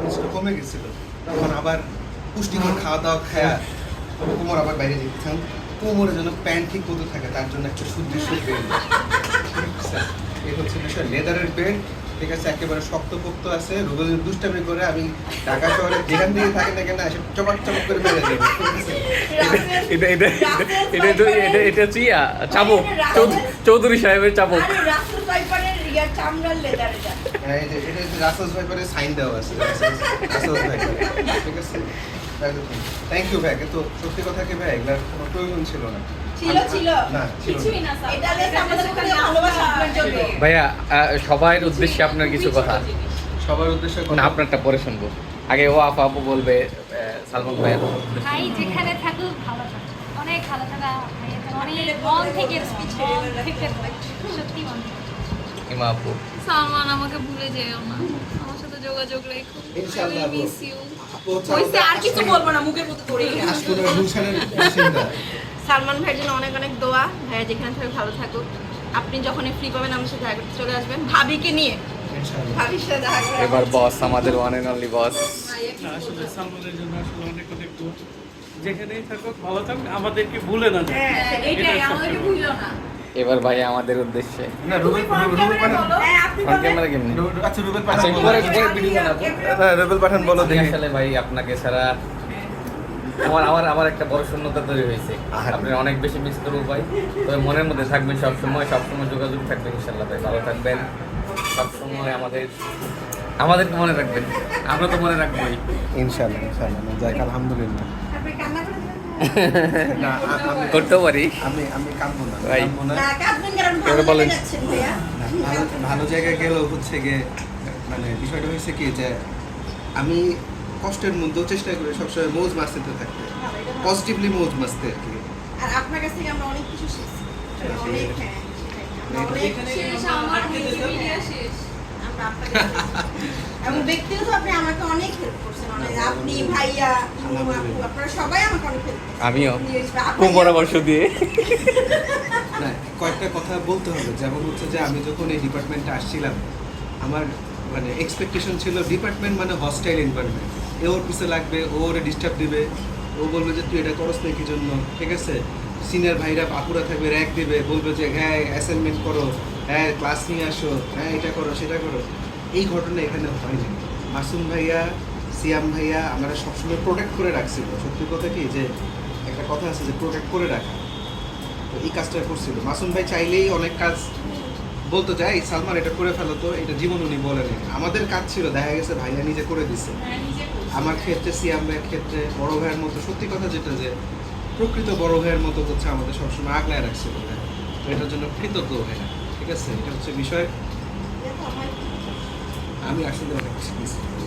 কিছুটা কমে গেছিল, তখন আবার পুষ্টিকর খাওয়া দাওয়া খায়া কোমর আবার বাইরে যেতেছিলাম। কোমরের জন্য প্যান্ট ঠিক মতো থাকে, তার জন্য একটা সুদৃশ্য বেল্ট, এই হচ্ছে বিষয়। লেদারের বেল্ট, ঠিক আছে, একেবারে শক্তপোক্ত আছে। রুবেল দুষ্টামি করে আমি ঢাকা শহরে যেখান দিয়ে থাকি না কেন এসে চপাক চপাক করে মেরে যাবে, ঠিক আছে। এটা হচ্ছে চাবুক, চৌধুরী সাহেবের চাবুক। এই যে এটা হচ্ছে রাসেলস ভাইপারের সাইন দেওয়া আছে, রাসেলস ভাইপার, ঠিক আছে। থ্যাংক ইউ ভাই, কিন্তু সত্যি কথা কি ভাই, এগুলার কোনো প্রয়োজন ছিল না। না, ছিল না। ভাইয়া সবার উদ্দেশ্যে আপনার কিছু কথা, সবার উদ্দেশ্যে না আপনারটা পরে শুনবো। আগে ও আপু আপু বলবে সালমান ভাইয়া। ভাই যেখানে থাকুক ভালো থাকুক, অনেক ভালো থাকা ভাই, অনেক মন থেকে সত্যি মন থেকে। ইমা আপু। সালমান আমাকে ভুলে যেও না, আমার সাথে যোগাযোগ রেখো। ইনশাআল্লাহ I will miss you. আপু হচ্ছে হইছে, আর কিছু বলবো না, মুখের মতো ধরেই গেছে। আসলে গুলশানের বাসিন্দা। সালমান ভাইয়ের জন্য অনেক অনেক দোয়া, ভাইয়া যেখানে থাকে ভালো থাকুক। আপনি যখনই ফ্রি পাবেন আমার সাথে দেখা করতে চলে আসবেন, ভাবিকে নিয়ে। ইনশাআল্লাহ। ভাবির সাথে দেখা করে এবার বস, আমাদের ওয়ান এন্ড অনলি বস। আসলে সালমানের জন্য আসলে অনেক অনেক দোয়া। যেখানেই থাকুক ভালো থাকুক, আমাদেরকে ভুলে না যায়। হ্যাঁ, এইটাই আমাদেরকে ভুলো না। এবার ভাই আমাদের উদ্দেশ্যে না, রুবেল পাঠান। হ্যাঁ, আপনি ফ্রন্ট বলেন। ক্যামেরা কেমনি? আচ্ছা, রুবেল আচ্ছা পাঠান। পরে ভিডিও বানাবো। রুবেল পাঠান বলো আমি দেখি। আসলে ভাই আপনাকে ছাড়া আমার আমার আমার একটা বড় শূন্যতা তৈরি হয়েছে। আপনি অনেক বেশি মিস করবো ভাই, তবে মনের মধ্যে থাকবেন সবসময়, সবসময় যোগাযোগ থাকবেন ইনশাল্লাহ ভাই। ভালো থাকবেন সবসময়, আমাদেরকে মনে রাখবেন, আমরা তো মনে রাখবোই। ইনশাআল্লাহ, ইনশাআল্লাহ। যাক, আলহামদুলিল্লাহ। আপনি কান্না করে দিবেন না, করতেও পারি আমি কাঁদবো না, ভাই। কাঁদবো না। না, কাঁদবেন কেন? আপনি এবারে ভালো বলেন। জায়গায় যাচ্ছেন ভাইয়া। ভালো জায়গায় গেলেও হচ্ছে গিয়ে মানে বিষয়টা হয়েছে কি যে আমি কষ্টের মধ্যেও চেষ্টা করি সবসময় মৌজ মারতে থাকতে, পজিটিভলি মৌজ মারতে আর কি। আর আপনার কাছ থেকে আমরা অনেক কিছু শিখছি। অনেক, হ্যাঁ, সেটাই। আমরা অনেক শেষ আমার মিডিয়া শেষ। আমরা আপনার কাছে- এবং ব্যক্তিগত আপনি আমাকে অনেক হেল্প করছেন, অনেক। আপনি, ভাইয়া, ইমু, আপু, আপনারা সবাই আমাকে অনেক হেল্প করছেন। আমিও আপনার- খুব পরামর্শ দিয়ে। না, কয়েকটা কথা বলতে হবে, যেমন হচ্ছে যে আমি যখন এই ডিপার্টমেন্টে আসছিলাম, আমার মানে এক্সপেকটেশন ছিল ডিপার্টমেন্ট মানে হস্টাইল এনভায়রনমেন্ট। এ ওর পিছে লাগবে, ও ওরে ডিস্টার্ব দিবে, ও বলবে যে তুই এটা করস না কি জন্য, ঠিক আছে। সিনিয়র ভাইরা আপুরা থাকবে, র্যাক দিবে, বলবে যে হ্যাঁ অ্যাসাইনমেন্ট করো, হ্যাঁ ক্লাস নিয়ে আসো, হ্যাঁ এটা করো সেটা করো। এই ঘটনা এখানে হয়নি। মাসুম ভাইয়া, সিয়াম ভাইয়া আমরা সবসময় প্রোটেক্ট করে রাখছিল। সত্যি কথা কি যে একটা কথা আছে যে প্রোটেক্ট করে রাখা, তো এই কাজটা করছিল। মাসুম ভাই চাইলেই অনেক কাজ বলতো যে এই সালমান এটা করে ফেলো, তো এটা জীবন উনি বলেন। আমাদের কাজ ছিল, দেখা গেছে ভাইয়া নিজে করে দিছে। আমার ক্ষেত্রে, সিয়াম ভাইয়ের ক্ষেত্রে, বড় ভাইয়ের মতো সত্যি কথা যেটা যে প্রকৃত বড় ভাইয়ের মতো হচ্ছে আমাদের সবসময় আগলায় রাখছিল ভাই। তো এটার জন্য কৃতজ্ঞ ভাইয়া, ঠিক আছে। এটা হচ্ছে বিষয়। আমি আসলে অনেক কিছু মিস করি।